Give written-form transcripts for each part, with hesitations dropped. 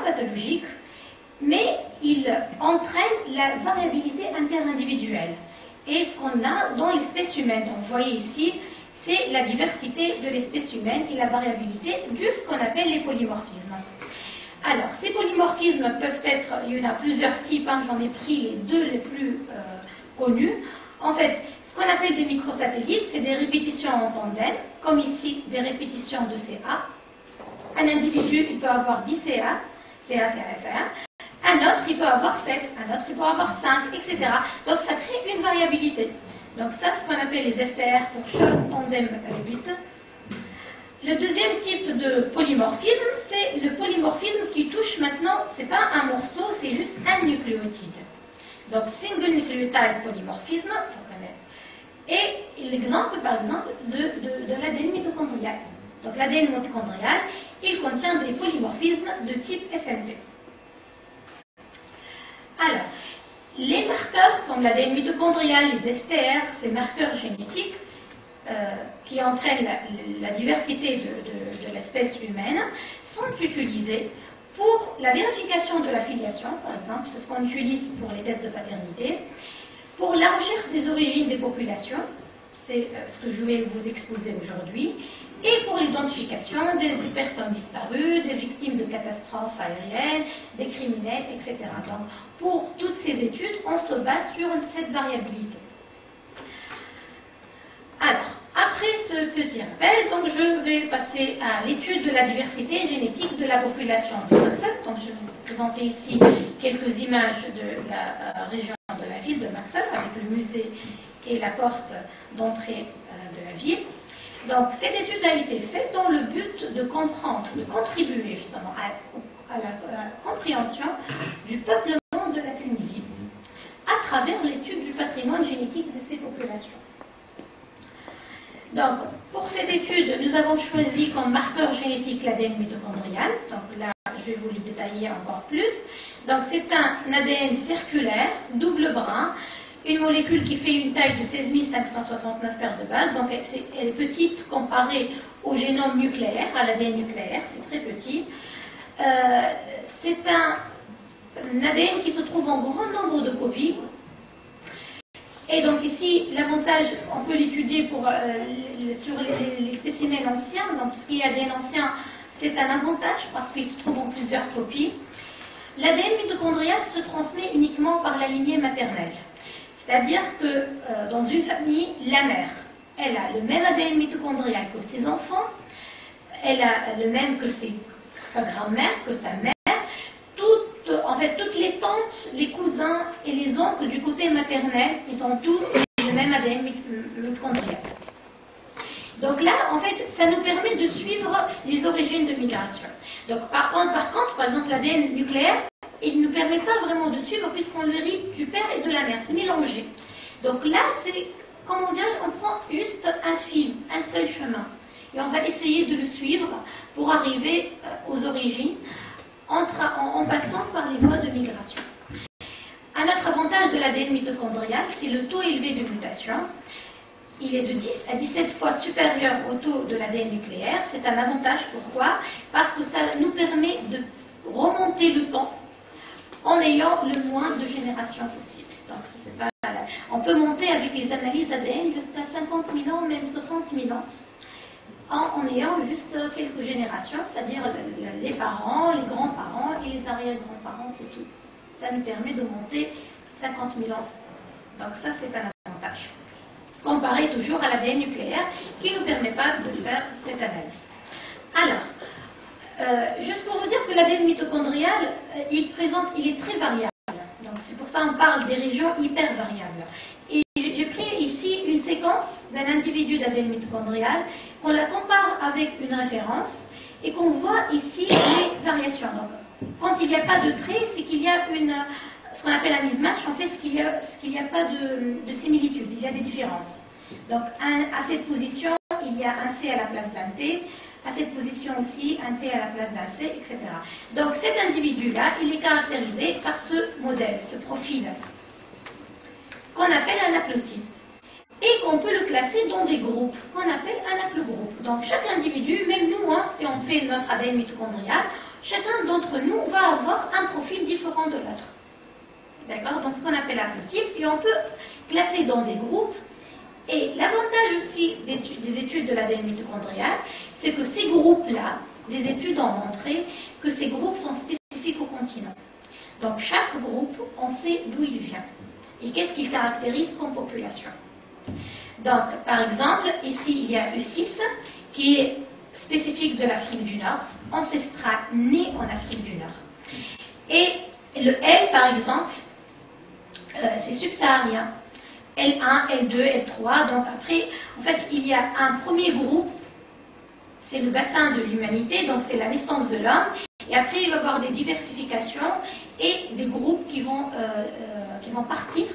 pathologique, mais il entraîne la variabilité interindividuelle. Et ce qu'on a dans l'espèce humaine, donc vous voyez ici, c'est la diversité de l'espèce humaine et la variabilité due à ce qu'on appelle les polymorphismes. Alors, ces polymorphismes peuvent être, il y en a plusieurs types, hein, j'en ai pris les deux les plus connus. En fait, ce qu'on appelle des microsatellites, c'est des répétitions en tandem, comme ici, des répétitions de CA. Un individu, il peut avoir 10 CA, CA, un autre, il peut avoir 7, un autre, il peut avoir 5, etc. Donc, ça crée une variabilité. Donc, ça, c'est ce qu'on appelle les STR pour chaque tandem répété. Le deuxième type de polymorphisme, c'est le polymorphisme qui touche maintenant, c'est pas un morceau, c'est juste un nucléotide. Donc, single nucleotide polymorphisme, et l'exemple, par exemple, de l'ADN mitochondrial. Donc, l'ADN mitochondrial, il contient des polymorphismes de type SNP. Alors, les marqueurs, comme l'ADN mitochondrial, les STR, ces marqueurs génétiques, qui entraînent la diversité de l'espèce humaine, sont utilisés pour la vérification de la filiation, par exemple, c'est ce qu'on utilise pour les tests de paternité, pour la recherche des origines des populations, c'est ce que je vais vous exposer aujourd'hui, et pour l'identification des personnes disparues, des victimes de catastrophes aériennes, des criminels, etc. Donc, pour toutes ces études, on se base sur cette variabilité. Alors, après ce petit rappel, donc je vais passer à l'étude de la diversité génétique de la population de Makfal. Donc, je vais vous présenter ici quelques images de la région de la ville de Makfal, avec le musée et la porte d'entrée de la ville. Donc, cette étude a été faite dans le but de comprendre, de contribuer justement à la compréhension du peuplement de la Tunisie à travers l'étude du patrimoine génétique de ces populations. Donc, pour cette étude, nous avons choisi comme marqueur génétique l'ADN mitochondrial. Donc là, je vais vous le détailler encore plus. Donc, c'est un ADN circulaire, double brin, une molécule qui fait une taille de 16 569 paires de bases. Donc, elle est petite comparée au génome nucléaire, à l'ADN nucléaire, c'est très petit. C'est un ADN qui se trouve en grand nombre de copies. Et donc ici, l'avantage, on peut l'étudier sur les spécimens anciens, donc tout ce qui est ADN ancien, c'est un avantage parce qu'il se trouve en plusieurs copies. L'ADN mitochondrial se transmet uniquement par la lignée maternelle. C'est-à-dire que dans une famille, la mère, elle a le même ADN mitochondrial que ses enfants, elle a le même que sa grand-mère, que sa mère. En fait, toutes les tantes, les cousins et les oncles du côté maternel, ils ont tous le même ADN mitochondrial. Donc là, en fait, ça nous permet de suivre les origines de migration. Donc par contre, par exemple, l'ADN nucléaire, il ne nous permet pas vraiment de suivre puisqu'on l'hérite du père et de la mère, c'est mélangé. Donc là, c'est, comment dire, on prend juste un fil, un seul chemin. Et on va essayer de le suivre pour arriver aux origines, en passant par les voies de migration. Un autre avantage de l'ADN mitochondrial, c'est le taux élevé de mutation. Il est de 10 à 17 fois supérieur au taux de l'ADN nucléaire. C'est un avantage, pourquoi? Parce que ça nous permet de remonter le temps en ayant le moins de générations possible. Donc, on peut monter avec les analyses ADN jusqu'à 50 000 ans, même 60 000 ans. En ayant juste quelques générations, c'est-à-dire les parents, les grands-parents et les arrière-grands-parents, c'est tout. Ça nous permet de monter 50 000 ans. Donc ça, c'est un avantage. Comparé toujours à l'ADN nucléaire, qui ne nous permet pas de faire cette analyse. Alors, juste pour vous dire que l'ADN mitochondrial, il est très variable. Donc c'est pour ça qu'on parle des régions hyper variables. Et j'ai pris ici une séquence d'un individu d'ADN mitochondrial, qu'on la compare avec une référence et qu'on voit ici les variations. Donc, quand il n'y a pas de trait, c'est qu'il y a ce qu'on appelle un mismatch, en fait, ce qu'il n'y a pas de similitude, il y a des différences. Donc, à cette position, il y a un C à la place d'un T, à cette position aussi, un T à la place d'un C, etc. Donc, cet individu-là, il est caractérisé par ce modèle, ce profil, qu'on appelle un haplotype. Et qu'on peut le classer dans des groupes, qu'on appelle un haplogroupe. Donc chaque individu, même nous, si on fait notre ADN mitochondrial, chacun d'entre nous va avoir un profil différent de l'autre. D'accord? Donc ce qu'on appelle haplotype, et on peut classer dans des groupes. Et l'avantage aussi des études de l'ADN mitochondrial, c'est que ces groupes-là, des études ont montré que ces groupes sont spécifiques au continent. Donc chaque groupe, on sait d'où il vient et qu'est-ce qu'il caractérise comme population. Donc par exemple, ici il y a E6 qui est spécifique de l'Afrique du Nord, ancestral né en Afrique du Nord. Et le L par exemple, c'est subsaharien. L1, L2, L3. Donc après, en fait, il y a un premier groupe, c'est le bassin de l'humanité, donc c'est la naissance de l'homme. Et après, il va y avoir des diversifications et des groupes qui vont partir,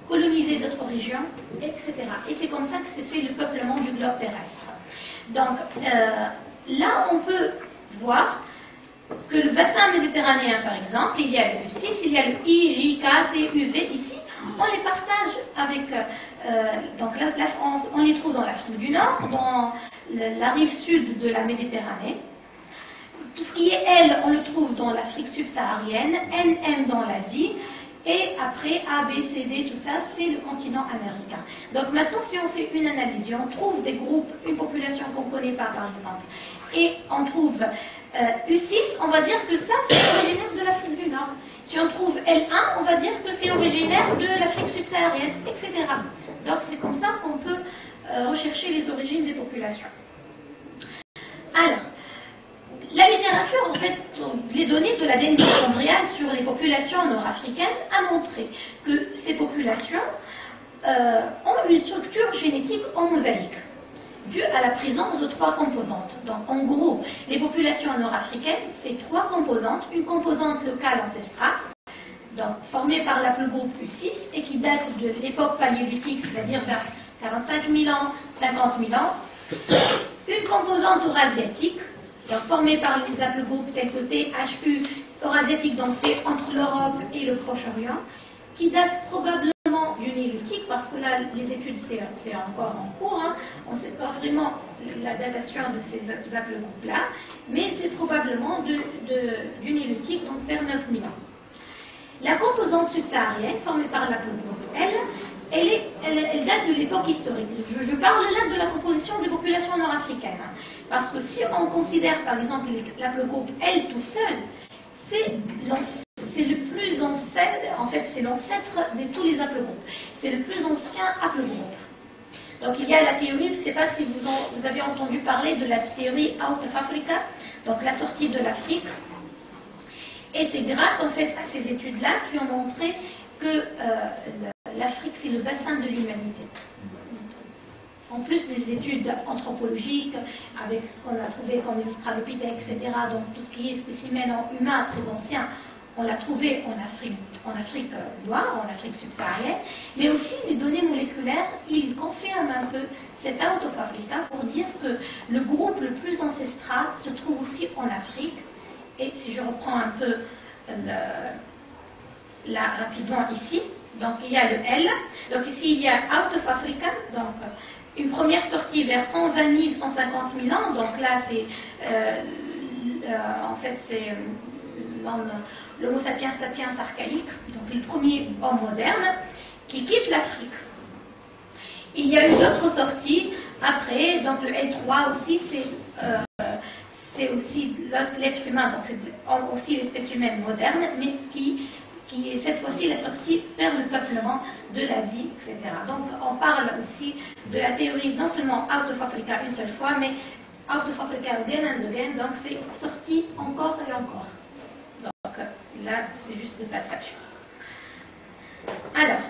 coloniser d'autres régions, etc. Et c'est comme ça que se fait le peuplement du globe terrestre. Donc là, on peut voir que le bassin méditerranéen, par exemple, il y a le U6, il y a le I, J, K, T, U, V ici. On les partage avec, donc on les trouve dans l'Afrique du Nord, dans la rive sud de la Méditerranée. Tout ce qui est L, on le trouve dans l'Afrique subsaharienne, N, M dans l'Asie, et après A, B, C, D, tout ça, c'est le continent américain. Donc maintenant, si on fait une analyse, on trouve des groupes, une population qu'on ne connaît pas par exemple, et on trouve U6, on va dire que ça, c'est originaire de l'Afrique du Nord. Si on trouve L1, on va dire que c'est originaire de l'Afrique subsaharienne, etc. Donc c'est comme ça qu'on peut rechercher les origines des populations. Alors, la littérature, en fait, les données de l'ADN mitochondrial sur les populations nord-africaines a montré que ces populations ont une structure génétique en mosaïque, due à la présence de 3 composantes. Donc en gros, les populations nord-africaines, c'est 3 composantes. Une composante locale ancestrale, donc formée par l'aplogroupe U6 et qui date de l'époque paléolithique, c'est-à-dire vers 45 000 ans, 50 000 ans. Une composante eurasiatique, donc formée par les haplogroupes tels que T, H, U, eurasiatique, donc c'est entre l'Europe et le Proche-Orient, qui date probablement du Néolithique, parce que là, les études, c'est encore en cours, hein. On ne sait pas vraiment la datation de ces haplogroupes-là, mais c'est probablement du Néolithique, donc vers 9000 ans. La composante subsaharienne, formée par l'aplogroupe L, elle date de l'époque historique. Je parle là de la composition des populations nord-africaines, hein, parce que si on considère par exemple l'aplogroupe L tout seul, c'est le plus ancien, en fait c'est l'ancêtre de tous les haplogroupes. C'est le plus ancien haplogroupe. Donc il y a la théorie, je ne sais pas si vous avez entendu parler de la théorie Out of Africa, donc la sortie de l'Afrique. Et c'est grâce en fait à ces études-là qui ont montré que l'Afrique c'est le bassin de l'humanité. En plus des études anthropologiques, avec ce qu'on a trouvé comme les australopithèques, etc., donc tout ce qui est spécimen humain très ancien, on l'a trouvé en Afrique noire, en Afrique subsaharienne, mais aussi les données moléculaires, ils confirment un peu cet out of Africa pour dire que le groupe le plus ancestral se trouve aussi en Afrique. Et si je reprends un peu là rapidement ici, donc il y a le L, donc ici il y a out of Africa, donc une première sortie vers 120 000, 150 000 ans, donc là c'est en fait c'est l'Homo sapiens sapiens archaïque, donc le premier homme moderne, qui quitte l'Afrique. Il y a eu d'autres sorties après, donc le L3 aussi, c'est aussi l'être humain, donc c'est aussi l'espèce humaine moderne, mais qui est cette fois-ci la sortie vers le peuplement de l'Asie, etc. Donc on parle aussi de la théorie non seulement out of Africa une seule fois, mais out of Africa again and again, donc c'est sorti encore et encore. Donc là, c'est juste le passage. Alors,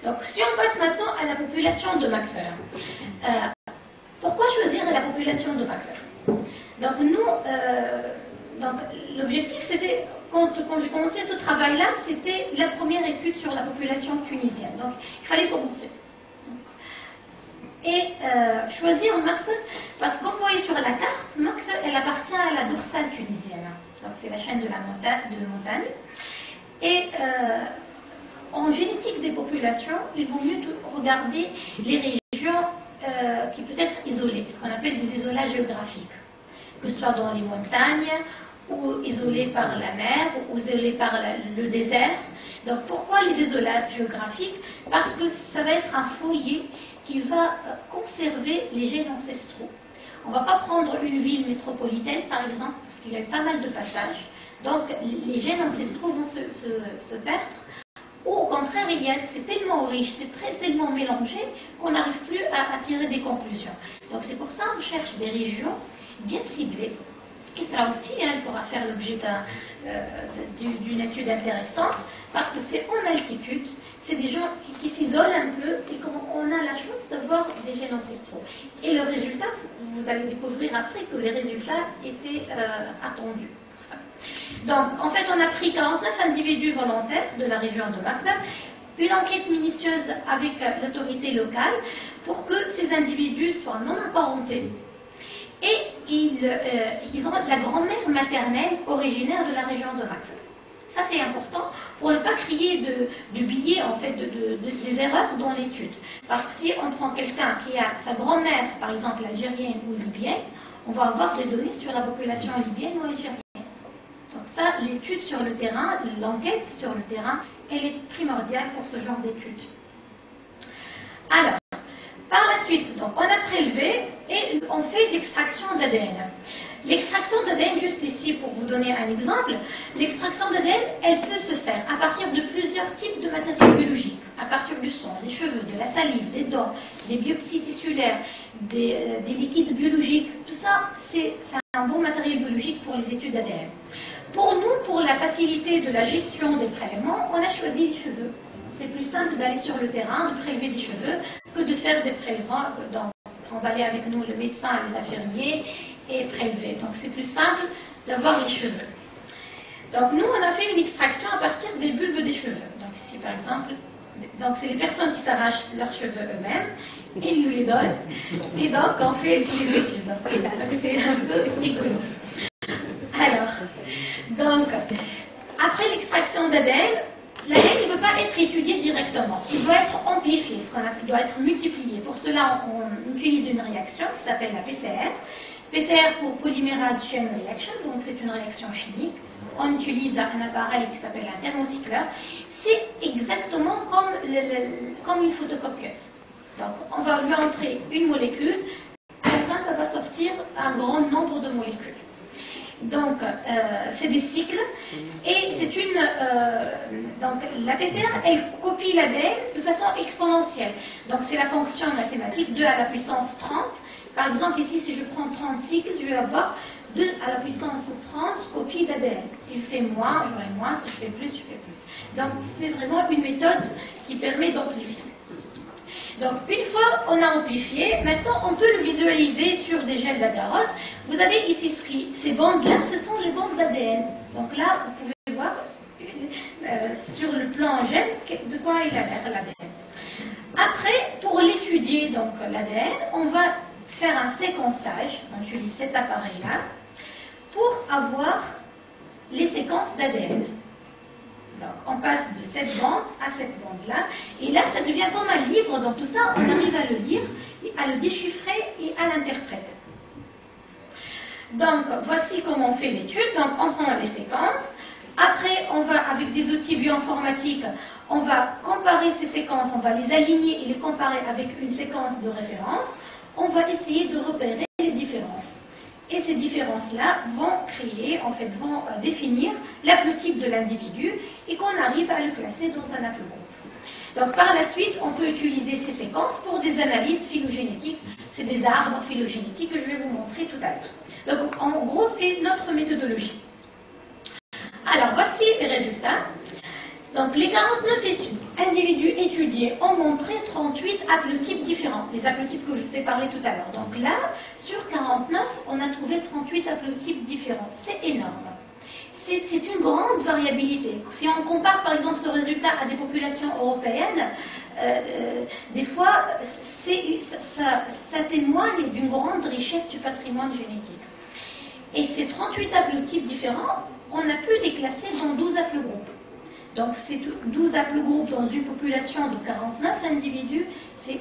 donc si on passe maintenant à la population de Macphail, pourquoi choisir la population de Macphail? Donc nous, l'objectif c'était, quand j'ai commencé ce travail-là, c'était la première étude sur la population tunisienne. Donc il fallait commencer. Et choisir Macphail, parce que comme vous voyez sur la carte, Macphail, elle appartient à la dorsale tunisienne. Donc c'est la chaîne de montagne. Et en génétique des populations, il vaut mieux regarder les régions qui peuvent être isolées, ce qu'on appelle des isolages géographiques. que ce soit dans les montagnes, ou isolés par la mer, ou isolés par le désert. Donc pourquoi les isolages géographiques? Parce que ça va être un foyer qui va conserver les gènes ancestraux. On ne va pas prendre une ville métropolitaine, par exemple, parce qu'il y a eu pas mal de passages. Donc les gènes ancestraux vont se perdre. Ou au contraire, c'est tellement riche, c'est tellement mélangé qu'on n'arrive plus à tirer des conclusions. Donc c'est pour ça qu'on cherche des régions bien ciblées, qui sera aussi, elle pourra faire l'objet d'une étude intéressante, parce que c'est en altitude, c'est des gens qui s'isolent un peu et qu'on a la chance d'avoir des gènes ancestraux. Et le résultat, vous allez découvrir après que les résultats étaient attendus. Donc, en fait, on a pris 49 individus volontaires de la région de Bagdad, une enquête minutieuse avec l'autorité locale pour que ces individus soient non apparentés et qu'ils ont la grand-mère maternelle originaire de la région de Bagdad. Ça, c'est important pour ne pas créer de biais, en fait, des erreurs dans l'étude. Parce que si on prend quelqu'un qui a sa grand-mère, par exemple, algérienne ou libyenne, on va avoir des données sur la population libyenne ou algérienne. Donc ça, l'étude sur le terrain, l'enquête sur le terrain, elle est primordiale pour ce genre d'études. Alors, par la suite, donc, on a prélevé et on fait l'extraction d'ADN. L'extraction d'ADN, juste ici pour vous donner un exemple, l'extraction d'ADN, elle peut se faire à partir de plusieurs types de matériaux biologiques, à partir du sang, des cheveux, de la salive, des dents, des biopsies tissulaires, des liquides biologiques. Tout ça, c'est un bon matériel biologique pour les études d'ADN. Pour nous, pour la facilité de la gestion des prélèvements, on a choisi les cheveux. C'est plus simple d'aller sur le terrain, de prélever des cheveux, que de faire des prélèvements, d'emballer avec nous le médecin et les infirmiers et prélever. Donc c'est plus simple d'avoir les cheveux. Donc nous, on a fait une extraction à partir des bulbes des cheveux. Donc ici, par exemple, c'est les personnes qui s'arrachent leurs cheveux eux-mêmes et nous les donnent. Et donc, on fait les études. Donc c'est un peu rigolo. Alors, donc, après l'extraction d'ADN, l'ADN ne peut pas être étudié directement. Il doit être amplifié, il doit être multiplié. Pour cela, on utilise une réaction qui s'appelle la PCR. PCR pour polymérase chain reaction, donc c'est une réaction chimique. On utilise un appareil qui s'appelle un thermocycleur. C'est exactement comme une photocopieuse. Donc, on va lui entrer une molécule, à la fin, ça va sortir un grand nombre de molécules. Donc, c'est des cycles, et c'est donc, la PCR, elle copie l'ADN de façon exponentielle. Donc, c'est la fonction mathématique 2 à la puissance 30. Par exemple, ici, si je prends 30 cycles, je vais avoir 2 à la puissance 30 copies d'ADN. Si je fais moins, j'aurai moins. Si je fais plus, je fais plus. Donc, c'est vraiment une méthode qui permet d'amplifier. Donc, une fois on a amplifié, maintenant on peut le visualiser sur des gels d'agarose. Vous avez ici ces bandes-là, ce sont les bandes d'ADN. Donc là, vous pouvez voir sur le plan gel de quoi il a l'air l'ADN. Après, pour l'étudier, donc l'ADN, on va faire un séquençage. On utilise cet appareil-là pour avoir les séquences d'ADN. Donc, on passe de cette bande à cette bande-là, et là, ça devient comme un livre. Donc, tout ça, on arrive à le lire, à le déchiffrer et à l'interpréter. Donc, voici comment on fait l'étude. Donc, on prend les séquences. Après, on va, avec des outils bioinformatiques, on va comparer ces séquences, on va les aligner et les comparer avec une séquence de référence. On va essayer de repérer les différences. Et ces différences-là vont créer, en fait, vont définir l'haplotype de l'individu et qu'on arrive à le classer dans un haplogroupe. Donc, par la suite, on peut utiliser ces séquences pour des analyses phylogénétiques. C'est des arbres phylogénétiques que je vais vous montrer tout à l'heure. Donc, en gros, c'est notre méthodologie. Alors, voici les résultats. Donc, les 49 individus étudiés ont montré 38 haplotypes différents. Les haplotypes que je vous ai parlé tout à l'heure. Donc là, sur 49, on a trouvé 38 haplotypes différents. C'est énorme. C'est une grande variabilité. Si on compare, par exemple, ce résultat à des populations européennes, des fois, ça témoigne d'une grande richesse du patrimoine génétique. Et ces 38 haplotypes différents, on a pu les classer dans 12 haplogroupes. Donc, c'est 12 haplogroupes dans une population de 49 individus, c'est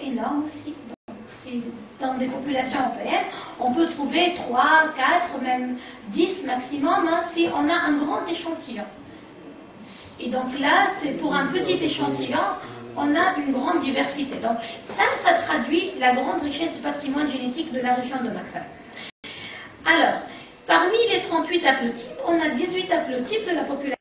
énorme aussi. Donc, dans des populations européennes, on peut trouver 3, 4, même 10 maximum, hein, si on a un grand échantillon. Et donc là, c'est pour un petit échantillon, on a une grande diversité. Donc ça traduit la grande richesse du patrimoine génétique de la région de Makfal. Alors, parmi les 38 haplotypes, on a 18 haplotypes de la population